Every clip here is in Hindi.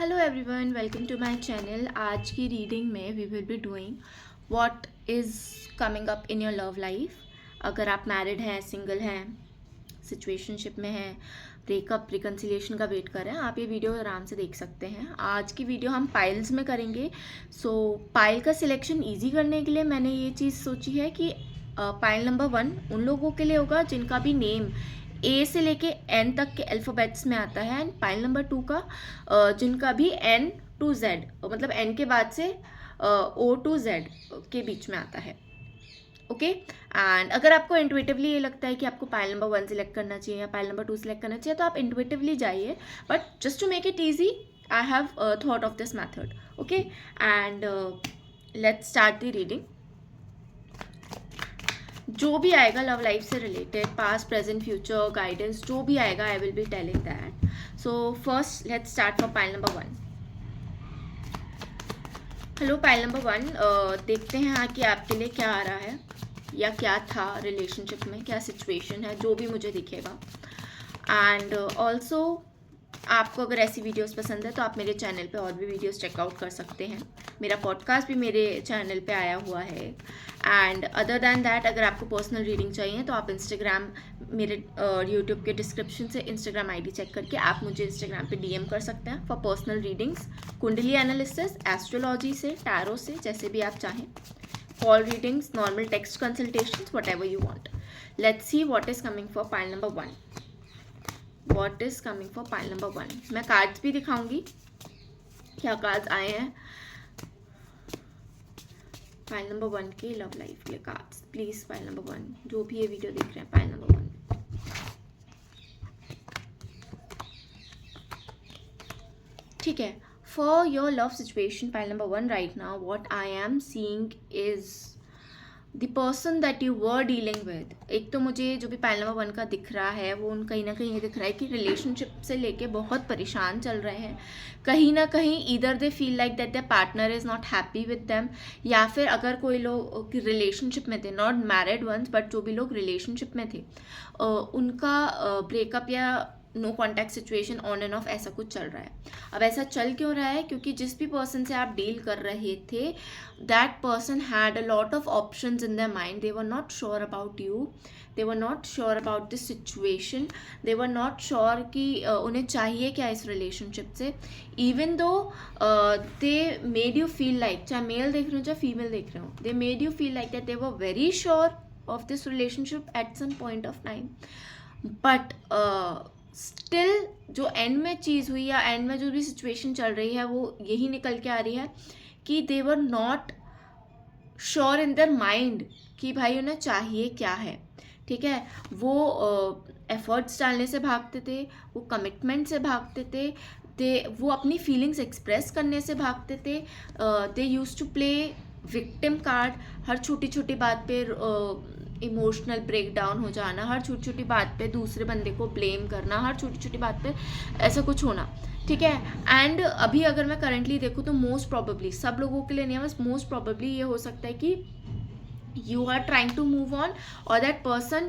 Hello everyone, welcome to my channel. आज की रीडिंग में we will be doing what is coming up in your love life. अगर आप मैरिड हैं, सिंगल हैं, सिचुएशनशिप में हैं, ब्रेकअप रिकन्सिलिएशन का वेट कर रहे हैं, आप ये वीडियो आराम से देख सकते हैं। आज की वीडियो हम पाइल्स में करेंगे। पाइल का सिलेक्शन ईजी करने के लिए मैंने ये चीज़ सोची है कि पाइल नंबर 1 उन लोगों के लिए होगा जिनका भी नेम ए से लेके एन तक के अल्फ़ाबेट्स में आता है, एंड पाइल नंबर 2 का जिनका भी एन टू जेड, मतलब एन के बाद से ओ टू जेड के बीच में आता है। ओके एंड अगर आपको इंट्यूटिवली ये लगता है कि आपको पाइल नंबर 1 सिलेक्ट करना चाहिए या पाइल नंबर 2 सिलेक्ट करना चाहिए, तो आप इंट्यूटिवली जाइए, but just to make it easy I have thought of this method. Okay and let's start the reading. जो भी आएगा लव लाइफ से related, past present future guidance, जो भी आएगा I will be telling that. So first let's start for pile number 1। Hello pile number 1, देखते हैं कि आपके लिए क्या आ रहा है या क्या था रिलेशनशिप में, क्या सिचुएशन है, जो भी मुझे दिखेगा। एंड ऑल्सो आपको अगर ऐसी वीडियोस पसंद है तो आप मेरे चैनल पे और भी वीडियोस चेकआउट कर सकते हैं। मेरा पॉडकास्ट भी मेरे चैनल पे आया हुआ है। एंड अदर दैन दैट, अगर आपको पर्सनल रीडिंग चाहिए तो आप इंस्टाग्राम, मेरे यूट्यूब के डिस्क्रिप्शन से इंस्टाग्राम आईडी चेक करके आप मुझे इंस्टाग्राम पे डीएम कर सकते हैं फॉर पर्सनल रीडिंग्स, कुंडली एनालिसिस, एस्ट्रोलॉजी से, टैरो से, जैसे भी आप चाहें, call readings, normal text consultations, what ever you want. Let's see what is coming for pile number 1। What is coming for pile number 1। मैं कार्ड्स भी दिखाऊंगी, क्या कार्ड्स आए हैं पाइल नंबर 1 के लव लाइफ के कार्ड्स। प्लीज पाइल नंबर 1, जो भी ये वीडियो देख रहे हैं, पाइल नंबर 1। ठीक है, for your love situation pile number 1 right now, what I am seeing is the person that you were dealing with. एक तो मुझे जो भी पाइल नंबर 1 का दिख रहा है वो कहीं ना कहीं ये दिख रहा है कि रिलेशनशिप से लेके बहुत परेशान चल रहे हैं। कहीं ना कहीं either they feel like that there partner is not happy with them, या फिर अगर कोई लोग रिलेशनशिप में थे, नॉट मैरिड वंस, बट जो भी लोग रिलेशनशिप में थे, उनका ब्रेकअप या no contact situation on and off ऐसा कुछ चल रहा है। अब ऐसा चल क्यों रहा है? क्योंकि जिस भी पर्सन से आप डील कर रहे थे, that person had a lot of options in their mind. They were not sure about you, they were not sure about this situation, they were not sure कि उन्हें चाहिए क्या इस रिलेशनशिप से। Even though they made you feel like, चाहे मेल देख रहे हो चाहे फीमेल देख रहे हो, they made you feel like that they were very sure of this relationship at some point of time, but still जो एंड में चीज़ हुई या एंड में जो भी सिचुएशन चल रही है वो यही निकल के आ रही है कि they were not sure in their mind कि भाई उन्हें चाहिए क्या है। ठीक है, वो एफर्ट्स डालने से भागते थे, वो कमिटमेंट से भागते थे, वो अपनी फीलिंग्स एक्सप्रेस करने से भागते थे। They use to play victim card, हर छोटी छोटी बात पे इमोशनल ब्रेकडाउन हो जाना, हर छोटी छोटी बात पे दूसरे बंदे को ब्लेम करना, हर छोटी छोटी बात पे ऐसा कुछ होना। ठीक है, एंड अभी अगर मैं करंटली देखूँ तो मोस्ट प्रॉबेबली, सब लोगों के लिए नहीं है, बस मोस्ट प्रॉबेबली ये हो सकता है कि you are trying to move on or that person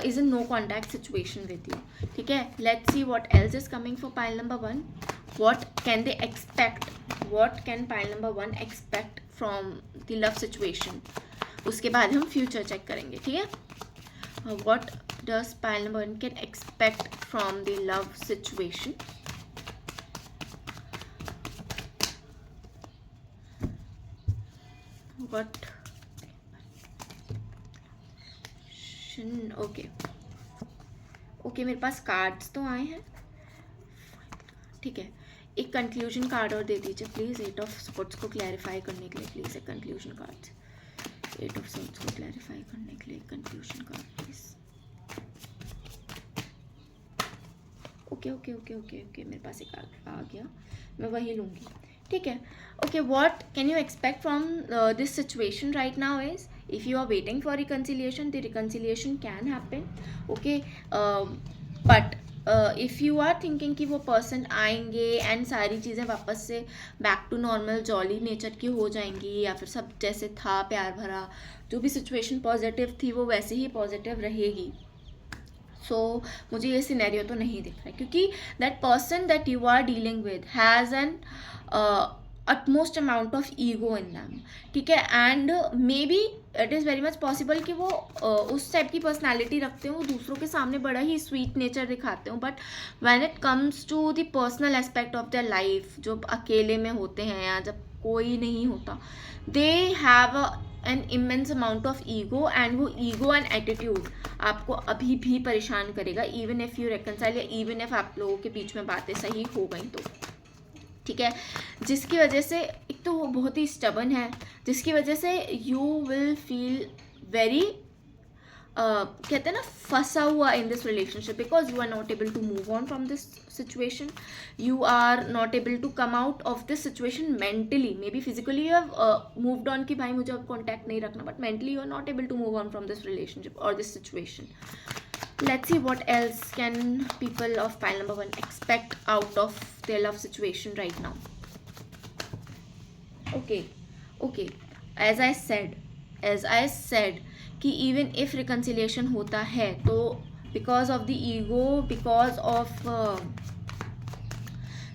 is in no contact situation with you. ठीक है, let's see what else is coming for pile number 1. What can they expect, what can pile number 1 expect from the love situation? उसके बाद हम फ्यूचर चेक करेंगे। ठीक है, what does pile number 1 can expect from the love situation? what okay okay, मेरे पास कार्ड्स तो आए हैं। ठीक है, एक कंक्लूजन कार्ड और दे दीजिए प्लीज़, 8 ऑफ सॉर्ड्स को क्लैरिफाई करने के लिए प्लीज़ एक कंक्लूजन कार्ड। 8 ऑफ सॉर्ड्स को क्लैरिफाई करने के लिए conclusion card please. Okay okay okay okay okay, मेरे पास एक आ गया, मैं वही लूँगी। ठीक है, okay, what can you expect from this situation right now is, if you are waiting for reconciliation, the reconciliation can happen. Okay, but if you are thinking कि वो person आएंगे एंड सारी चीज़ें वापस से back to normal jolly nature की हो जाएंगी, या फिर सब जैसे था प्यार भरा, जो भी सिचुएशन पॉजिटिव थी वो वैसे ही पॉजिटिव रहेगी, मुझे ये सिनेरियो तो नहीं दिख रहा है, क्योंकि that person that you are dealing with has an utmost amount of ego in them, ठीक है. And maybe it is very much possible कि वो उस टाइप की पर्सनैलिटी रखते हो, दूसरों के सामने बड़ा ही स्वीट नेचर दिखाते हो, but when it comes to the personal aspect of their life, जब अकेले में होते हैं या जब कोई नहीं होता, they have an immense amount of ego, and वो ईगो एंड एटीट्यूड आपको अभी भी परेशान करेगा, इवन इफ़ यू रेकनसाइल, या इवन इफ आप लोगों के बीच में बातें सही हो गई तो, ठीक है. जिसकी वजह से एक तो वो बहुत ही स्टबन है, जिसकी वजह से यू विल फील वेरी कहते हैं ना फंसा हुआ in this relationship, because you are not able to move on from this situation, you are not able to come out of this situation mentally. Maybe physically you have moved on कि भाई मुझे अब कॉन्टैक्ट नहीं रखना, but mentally you are not able to move on from this relationship और this situation. Let's see what else can people of pile number 1 expect out of their love situation right now. Okay, as I said कि even if reconciliation होता है तो because of the ego, because of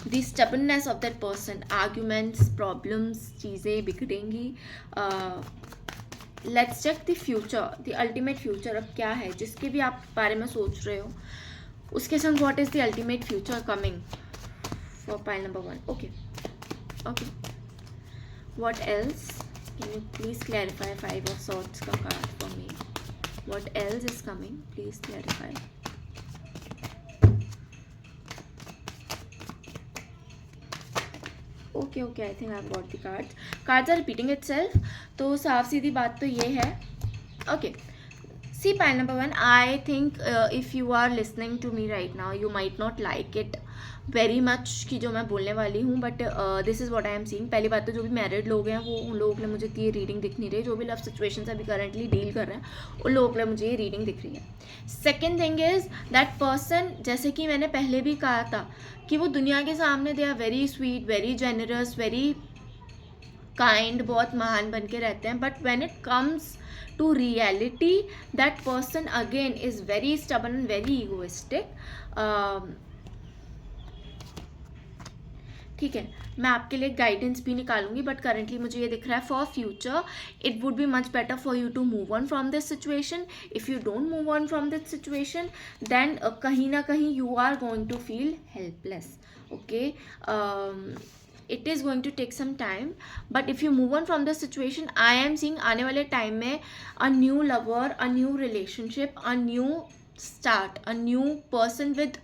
the stubbornness of that person, arguments, problems, चीज़ें बिगड़ेंगी. Let's check the future, the ultimate future. अब क्या है जिसके भी आप बारे में सोच रहे हो, उसके संग what is the ultimate future coming for pile number 1. Okay, what else, can you please clarify 5 of swords का card for me. What else is coming, please clarify. Okay, I think I have got the cards are repeating itself. तो साफ सीधी बात तो ये है. Okay, see pile number 1, I think if you are listening to me right now, you might not like it very much कि जो मैं बोलने वाली हूँ, but this is what I am seeing. पहली बात तो जो भी मैरिड लोग हैं वो उन लोगों के लिए मुझे ये रीडिंग दिख नहीं रही. जो भी लव सिचुएशन अभी करंटली डील कर रहे हैं उन लोगों के लिए मुझे ये रीडिंग दिख रही है. Second thing is that person, जैसे कि मैंने पहले भी कहा था कि वो दुनिया के सामने they are very sweet, very generous, very kind, बहुत महान बन के रहते हैं, but when it comes to reality that person again is very stubborn and very egoistic. ठीक है, मैं आपके लिए गाइडेंस भी निकालूंगी, बट करेंटली मुझे ये दिख रहा है for future it would be much better for you to move on from this situation. If you don't move on from this situation then कहीं ना कहीं you are going to feel helpless. Okay, it is going to take some time, but if you move on from this situation, I am seeing आने वाले टाइम में a new lover, a new relationship, a new start, a new person with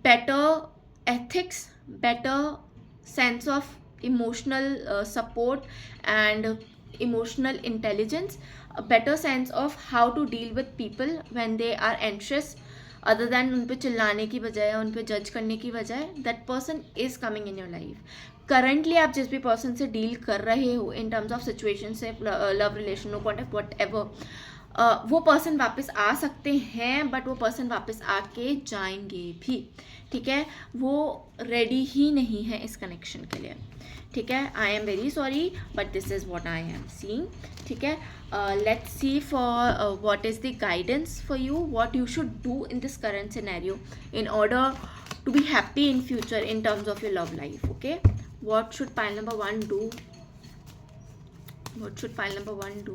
better ethics, better sense of emotional support and emotional intelligence, a better sense of how to deal with people when they are anxious, other than उन पे चिल्लाने की बजाय, उन पे जज करने की बजाय. that person is coming in your life. Currently आप जिस भी पर्सन से डील कर रहे हो इन टर्म्स ऑफ सिचुएशन से, love relation, no contact, whatever, वो पर्सन वापस आ सकते हैं, बट वो पर्सन वापस आके जाएंगे भी. ठीक है, वो रेडी ही नहीं है इस कनेक्शन के लिए. ठीक है, I am very sorry but this is what I am seeing. ठीक है, let's see for what is the guidance for you, what you should do in this current scenario in order to be happy in future in terms of your love life. Okay, what should pile number 1 do? What should pile number 1 do?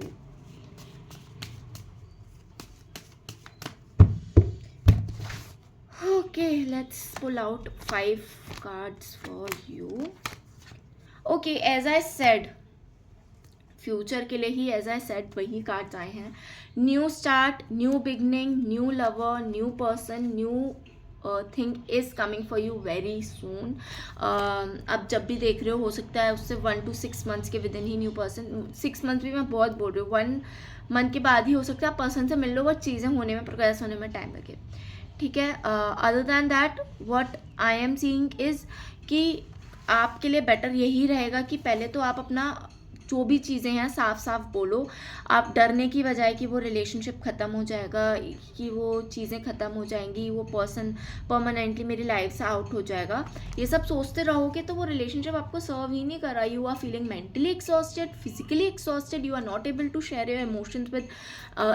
Okay, let's pull out 5 cards for you. Okay, as I said, future के लिए ही एज आई सेड वही कार्ड्स आए हैं. New start, new beginning, new lover, new person, new thing is coming for you very soon. अब जब भी देख रहे हो सकता है उससे 1 to 6 months के with in he new person. 6 months भी मैं बहुत बोल रही हूँ, 1 month के बाद ही हो सकता है आप पर्सन से मिल लो, वो चीज़ें होने में, प्रोग्रेस होने में टाइम लगे. ठीक है, other than that what I am seeing is कि आपके लिए बेटर यही रहेगा कि पहले तो आप अपना जो भी चीज़ें हैं साफ साफ बोलो। आप डरने की बजाय कि वो रिलेशनशिप ख़त्म हो जाएगा, कि वो चीज़ें ख़त्म हो जाएंगी, वो पर्सन परमानेंटली मेरी लाइफ से आउट हो जाएगा, ये सब सोचते रहोगे तो वो रिलेशनशिप आपको सर्व ही नहीं कर रहा। You are feeling mentally exhausted, physically exhausted, you are not able to share your emotions with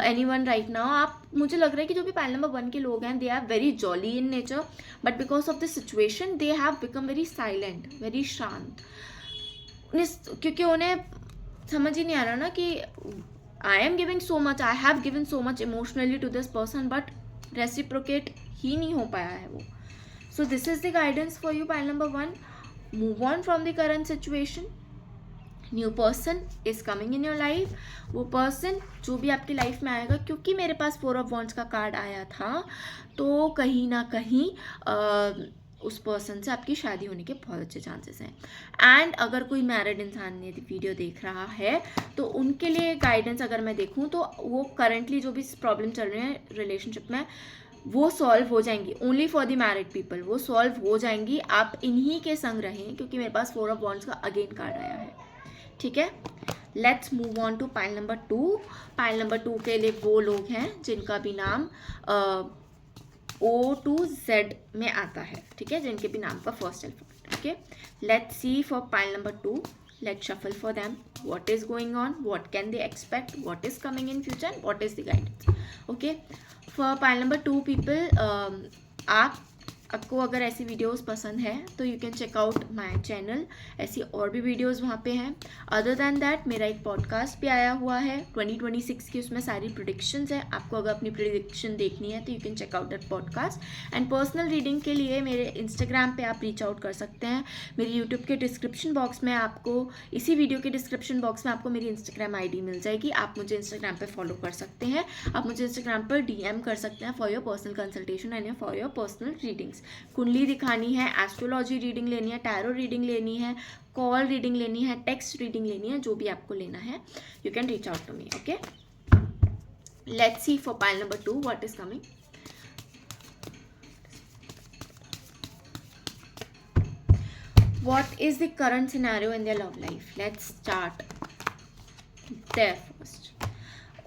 anyone right now. आप, मुझे लग रहा है कि जो भी पाइल नंबर 1 के लोग हैं, they are very jolly in nature, but because of the situation they have become very silent, very शांत, क्योंकि उन्हें समझ ही नहीं आ रहा ना कि I am giving so much, I have given so much emotionally to this person, but reciprocate ही नहीं हो पाया है वो। So this is the guidance for you pile number 1। Move on from the current situation, new person is coming in your life. वो पर्सन जो भी आपकी लाइफ में आएगा, क्योंकि मेरे पास 4 ऑफ वॉन्ड्स का कार्ड आया था, तो कहीं ना कहीं उस पर्सन से आपकी शादी होने के बहुत अच्छे चांसेस हैं। एंड अगर कोई मैरिड इंसान ये वीडियो देख रहा है तो उनके लिए गाइडेंस अगर मैं देखूं तो वो करंटली जो भी प्रॉब्लम चल रहे हैं रिलेशनशिप में, वो सॉल्व हो जाएंगी। Only for the married people वो सॉल्व हो जाएंगी। आप इन्हीं के संग रहें, क्योंकि मेरे पास 4 ऑफ वॉन्ड्स का अगेन कार्ड आया है। ठीक है, let's move on to pile number 2। Pile number 2 के लिए वो लोग हैं जिनका भी नाम O to Z में आता है, ठीक है, जिनके भी नाम का first alphabet. Okay, let's see for pile number 2, let's shuffle for them what is going on, what can they expect, what is coming in future and what is the guidance. Okay, for pile number 2 people, आपको अगर ऐसी वीडियोस पसंद है तो you can check out my channel, ऐसी और भी वीडियोस वहाँ पे हैं। अदर दैन दैट मेरा एक पॉडकास्ट भी आया हुआ है 2026 की, उसमें सारी प्रेडिक्शंस हैं। आपको अगर अपनी प्रेडिक्शन देखनी है तो you can check out that podcast. And personal reading के लिए मेरे इंस्टाग्राम पे आप रीच आउट कर सकते हैं। मेरी यूट्यूब के डिस्क्रिप्शन बॉक्स में आपको, इसी वीडियो के डिस्क्रिप्शन बॉक्स में आपको मेरी इंस्टाग्राम ID मिल जाएगी। आप मुझे इंस्टाग्राम पर फॉलो कर सकते हैं, आप मुझे इंस्टाग्राम पर DM कर सकते हैं for your personal consultation and for your personal readings. कुंडली दिखानी है, एस्ट्रोलॉजी रीडिंग लेनी है, टैरो रीडिंग लेनी है, कॉल रीडिंग लेनी है, टेक्स्ट रीडिंग लेनी है, जो भी आपको लेना है you can reach out to me. Okay, let's see for pile number 2 what is coming. What is the current scenario in their love life? Let's start there first.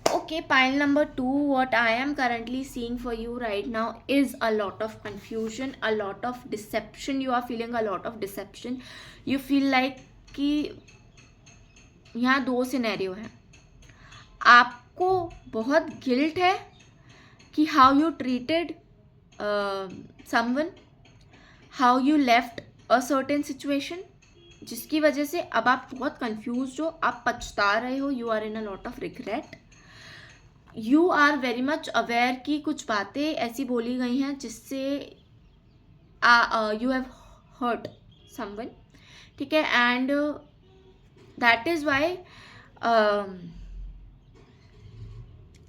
Okay, pile number 2, what I am currently seeing for you right now is a lot of confusion, a lot of deception. You are feeling a lot of deception. You feel like कि यहाँ 2 सिनेरियो हैं। आपको बहुत गिल्ट है कि how you treated someone, how you left a certain situation, जिसकी वजह से अब आप बहुत कंफ्यूज हो, आप पछता रहे हो, you are in a lot of regret. You are very much aware कि कुछ बातें ऐसी बोली गई हैं जिससे यू हैव हर्ट समवन, ठीक है, and that is why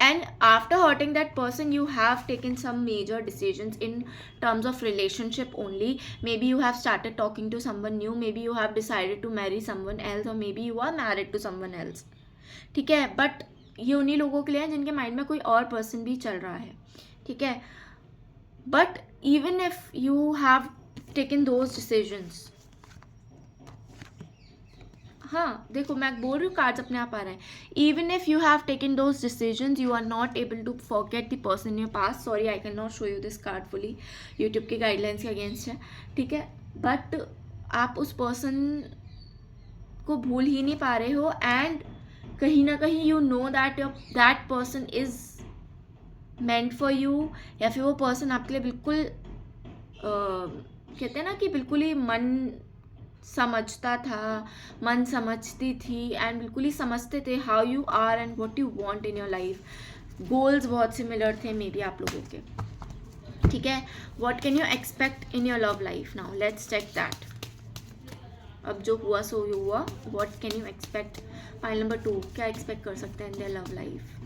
and after hurting that person you have taken some major decisions in terms of relationship only. Maybe you have started talking to someone new, maybe you have decided to marry someone else, or maybe you are married to someone else, ठीक है, बट ये उन्हीं लोगों के लिए है जिनके माइंड में कोई और पर्सन भी चल रहा है, ठीक है। But even if you have taken those decisions, हाँ देखो मैं बोल रही हूँ, कार्ड्स अपने आप आ रहे हैं। Even if you have taken those decisions you are not able to forget the person in your past. Sorry I can not show you this card fully, YouTube के गाइडलाइंस के अगेंस्ट है, ठीक है, बट आप उस पर्सन को भूल ही नहीं पा रहे हो। एंड कहीं ना कहीं you know that that person is meant for you, या फिर वो पर्सन आपके लिए बिल्कुल कहते हैं ना कि बिल्कुल ही मन समझता था, मन समझती थी, एंड बिल्कुल ही समझते थे how you are and what you want in your life. Goals बहुत सिमिलर थे मे बी आप लोगों के, ठीक है। What can you expect in your love life now, let's check that. अब जो हुआ सो हुआ, what can you expect. Pile number 2, क्या एक्सपेक्ट कर सकते हैं इन देयर लव लाइफ।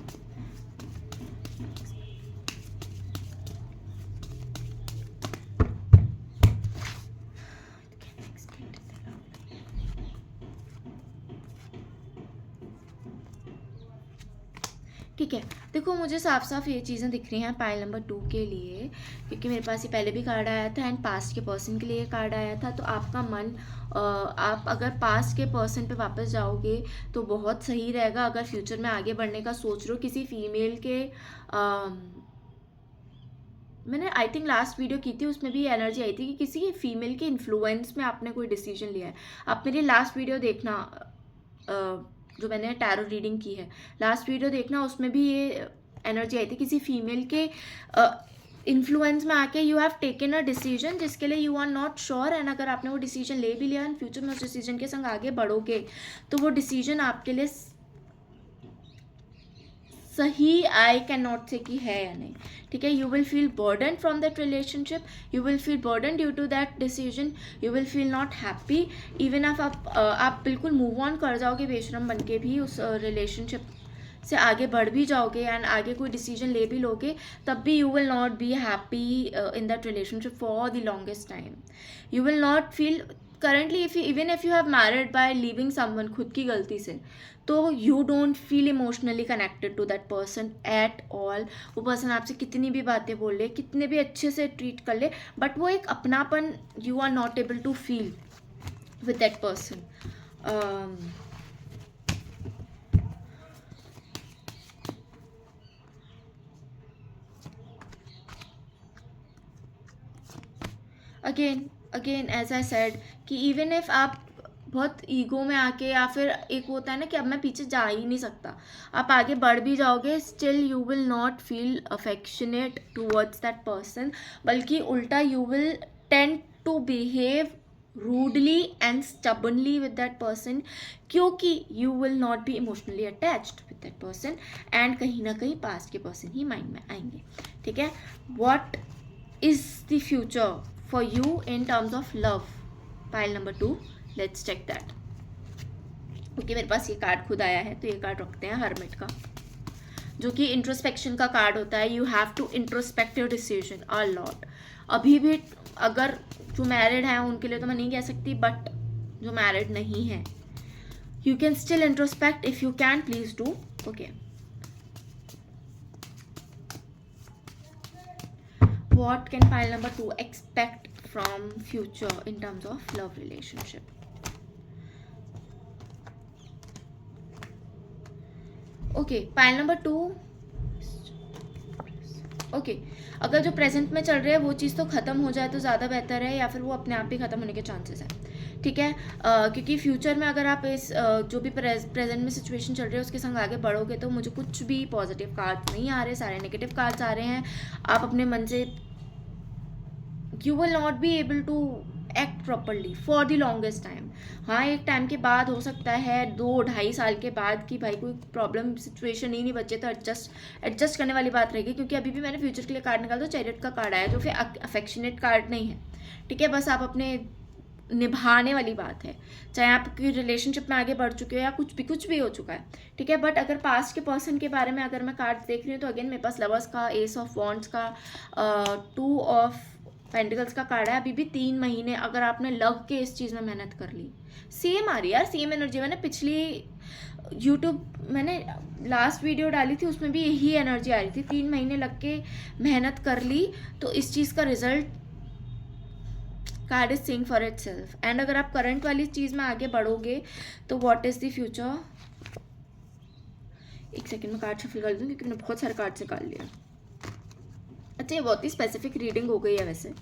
ठीक है, देखो मुझे साफ साफ ये चीज़ें दिख रही हैं पाइल नंबर 2 के लिए, क्योंकि मेरे पास ये पहले भी कार्ड आया था एंड पास्ट के पर्सन के लिए ये कार्ड आया था। तो आपका मन आप अगर पास्ट के पर्सन पे वापस जाओगे तो बहुत सही रहेगा। अगर फ्यूचर में आगे बढ़ने का सोच रहे हो किसी फीमेल के मैंने आई थिंक लास्ट वीडियो की थी, उसमें भी एनर्जी आई थी कि किसी फीमेल के इन्फ्लुएंस में आपने कोई डिसीजन लिया है। आप मेरी लास्ट वीडियो देखना, जो मैंने टैरो रीडिंग की है, लास्ट वीडियो देखना, उसमें भी ये एनर्जी आई थी किसी फीमेल के इन्फ्लुएंस में आके you have taken a decision जिसके लिए you are not sure. And अगर आपने वो डिसीजन ले भी लिया एंड फ्यूचर में उस डिसीजन के संग आगे बढ़ोगे तो वो डिसीजन आपके लिए सही, आई कैन नॉट से कि है या नहीं, ठीक है। You will feel burden from that relationship, you will feel burden due to that decision, you will feel not happy. Even आप बिल्कुल मूव ऑन कर जाओगे बेशरम बन के भी उस रिलेशनशिप से आगे बढ़ भी जाओगे एंड आगे कोई डिसीजन ले भी लोगे, तब भी you will not be happy in that relationship for the longest time. You will not feel currently, even if you have married by leaving someone खुद की गलती से, तो you don't feel emotionally connected to that person at all. वो पर्सन आपसे कितनी भी बातें बोल ले, कितने भी अच्छे से ट्रीट कर ले, बट वो एक अपनापन you are not able to feel with that person. Again as I said कि इवन इफ आप बहुत ईगो में आके, या फिर एक होता है ना कि अब मैं पीछे जा ही नहीं सकता, आप आगे बढ़ भी जाओगे, still you will not feel affectionate towards that person, बल्कि उल्टा you will tend to behave rudely and stubbornly with that person, क्योंकि you will not be emotionally attached with that person and कहीं ना कहीं पास्ट के पर्सन ही माइंड में आएंगे, ठीक है। What is the future for you in terms of love? Pile number 2, let's check that. क्योंकि मेरे पास ये कार्ड खुद आया है तो ये कार्ड रखते हैं, हर्मिट का, जो कि इंट्रोस्पेक्शन का कार्ड होता है। You have to introspect your decision a lot. अभी भी अगर जो मैरिड हैं उनके लिए तो मैं नहीं कह सकती, बट जो मैरिड नहीं है, you can still introspect if you can, please do, okay. What can pile number 2 expect from future in terms of love relationship? Okay, pile number 2, okay, अगर जो प्रेजेंट में चल रहा है वो चीज़ तो ख़त्म हो जाए तो ज़्यादा बेहतर है, या फिर वो अपने आप ही ख़त्म होने के चांसेस हैं, ठीक है। क्योंकि फ्यूचर में अगर आप इस जो भी प्रेजेंट में सिचुएशन चल रही है उसके संग आगे बढ़ोगे तो मुझे कुछ भी पॉजिटिव कार्ड्स नहीं आ रहे, सारे नेगेटिव कार्ड्स आ रहे हैं। आप अपने मन से, you will not be able to act properly for the longest time. हाँ, एक टाइम के बाद हो सकता है 2-2.5 साल के बाद कि भाई कोई प्रॉब्लम सिचुएशन ही नहीं बचे तो एडजस्ट करने वाली बात रहेगी, क्योंकि अभी भी मैंने फ्यूचर के लिए कार्ड निकाला तो चैरियट का कार्ड आया, जो फिर अफेक्शनेट कार्ड नहीं है, ठीक है। बस आप अपने निभाने वाली बात है, चाहे आपकी रिलेशनशिप में आगे बढ़ चुके हो या कुछ भी हो चुका है, ठीक है। बट अगर पास्ट के पर्सन के बारे में अगर मैं कार्ड देख रही हूँ तो अगेन मेरे पास लवर्स का, एस ऑफ वॉन्ड्स का, 2 ऑफ पेंटिकल्स का कार्ड है। अभी भी 3 महीने अगर आपने लग के इस चीज़ में मेहनत कर ली, सेम आ रही है यार, सेम एनर्जी। मैंने पिछली मैंने लास्ट वीडियो डाली थी उसमें भी यही एनर्जी आ रही थी, 3 महीने लग के मेहनत कर ली तो इस चीज़ का result, card is saying for itself. And अगर आप करंट वाली चीज़ में आगे बढ़ोगे तो व्हाट इज द फ्यूचर। एक सेकेंड में कार्ड शफल कर दूँ क्योंकि मैंने बहुत सारे कार्ड निकाल लिया। अच्छा, ये बहुत ही स्पेसिफिक रीडिंग हो गई है वैसे,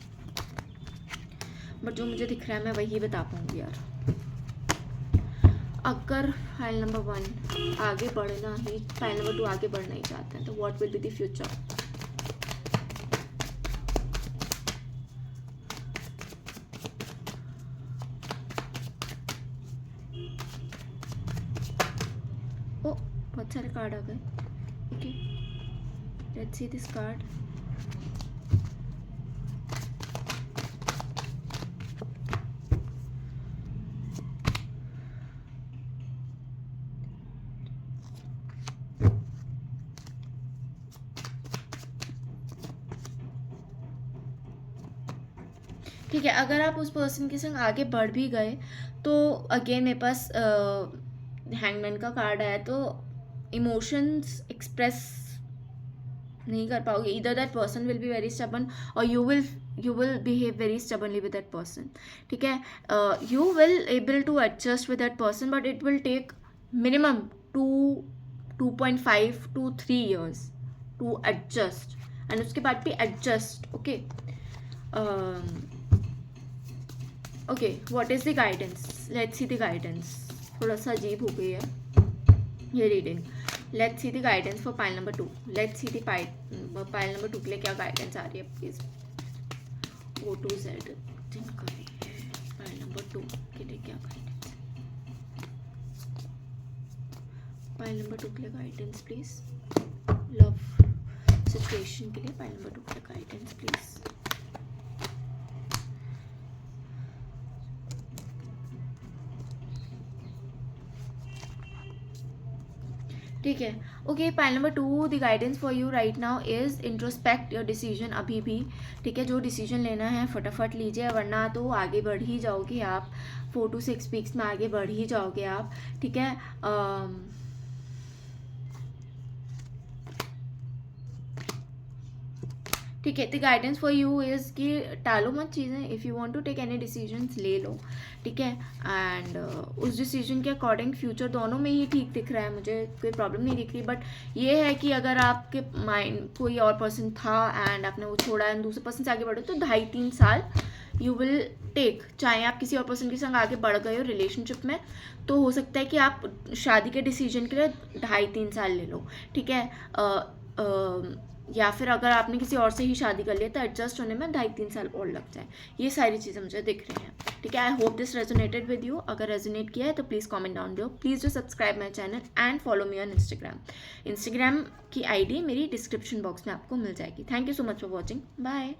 बट जो मुझे दिख रहा है मैं वही बता पाऊंगी यार। अगर फाइल नंबर 1 आगे बढ़ना ही, फाइल नंबर 2 आगे बढ़ना ही चाहते हैं तो what will be the future. Oh, बहुत सारे कार्ड आ गए, okay, let's see this card. ठीक है, अगर आप उस पर्सन के संग आगे बढ़ भी गए तो अगेन मेरे पास हैंगमैन का कार्ड आया, तो इमोशंस एक्सप्रेस नहीं कर पाओगे. Either that person will be very stubborn और you will behave very stubbornly with that person. ठीक है, you will able to adjust with that person but it will take minimum 2.5 to 3 years to adjust and उसके बाद भी adjust. Okay okay, what is the guidance? Let's see the guidance. थोड़ा सा अजीब हो गई है ये reading. Let's see the guidance for pile number 2. Let's see the pile number 2 के लिए क्या गाइडेंस आ रही है प्लीज. O to Z जिनका पाइल नंबर 2 के लिए क्या गाइडेंस? पाइल नंबर 2 के लिए गाइडेंस प्लीज. लव सिचुएशन के लिए पाइल नंबर 2 के लिए गाइडेंस प्लीज. ठीक है. Okay, pile number 2, the guidance for you right now is introspect your decision. अभी भी ठीक है, जो डिसीजन लेना है फटाफट लीजिए वरना तो आगे बढ़ ही जाओगे आप. 4 to 6 वीक्स में आगे बढ़ ही जाओगे आप. ठीक है, ठीक है. The guidance for you is कि टालो मत चीज़ें. If you want to take any decisions ले लो. ठीक है, एंड उस डिसीजन के अकॉर्डिंग फ्यूचर दोनों में ही ठीक दिख रहा है मुझे, कोई प्रॉब्लम नहीं दिख रही. बट ये है कि अगर आपके माइंड कोई और पर्सन था एंड आपने वो छोड़ा एंड दूसरे पर्सन से आगे बढ़े तो 2.5-3 साल यू विल टेक. चाहे आप किसी और पर्सन के संग आगे बढ़ गए हो रिलेशनशिप में तो हो सकता है कि आप शादी के डिसीजन के लिए 2.5-3 साल ले लो. ठीक है, या फिर अगर आपने किसी और से ही शादी कर लिया तो एडजस्ट होने में 2.5-3 साल और लग जाए. ये सारी चीज़ें मुझे दिख रही हैं. ठीक है, I hope this resonated with you. अगर रेजोनेट किया है तो please comment down below. Please do subscribe my channel and follow me on Instagram. Instagram की आईडी मेरी डिस्क्रिप्शन बॉक्स में आपको मिल जाएगी. Thank you so much for watching. Bye.